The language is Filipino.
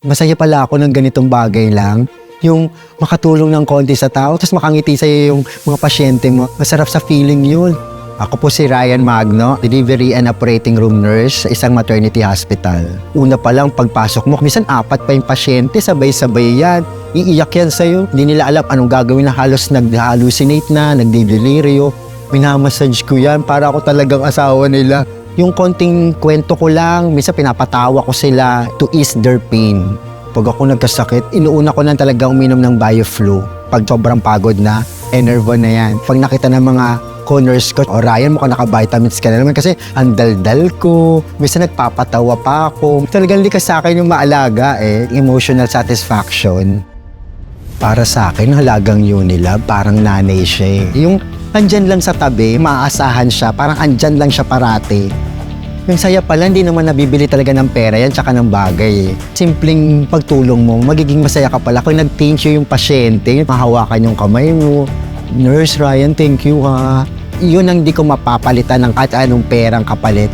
Masaya pala ako ng ganitong bagay lang. Yung makatulong ng konti sa tao, tapos makangiti sa'yo yung mga pasyente mo. Masarap sa feeling yun. Ako po si Ryan Magno, Delivery and Operating Room Nurse sa isang maternity hospital. Una pa lang pagpasok mo, minsan 4 pa yung pasyente, sabay-sabay yan. Iiyak yan sa'yo. Hindi nila alam anong gagawin na halos nag-hallucinate na, nagdidelirio. Minamassage ko yan para ako talagang asawa nila. Yung konting kwento ko lang, minsan pinapatawa ko sila to ease their pain. Pag ako nagkasakit, inuuna ko lang talagang uminom ng BioFlu. Pag sobrang pagod na, Enervon na yan. Pag nakita ng mga co-nurse ko, Ryan, mukhang naka-vitamins ka na naman kasi ang daldal ko. Minsan nagpapatawa pa ako. Talagang likas sa akin yung maalaga emotional satisfaction. Para sa akin, halagang Unilab, parang nanay siya Yung andyan lang sa tabi, maaasahan siya, parang andyan lang siya parati. Yung saya pala, hindi naman nabibili talaga ng pera yan tsaka ng bagay Simpleng pagtulong mo, magiging masaya ka pala. Kung nag-thank you yung pasyente, mahawakan yung kamay mo. Nurse Ryan, thank you ha. Yun ang di ko mapapalitan ng kahit anong perang kapalit.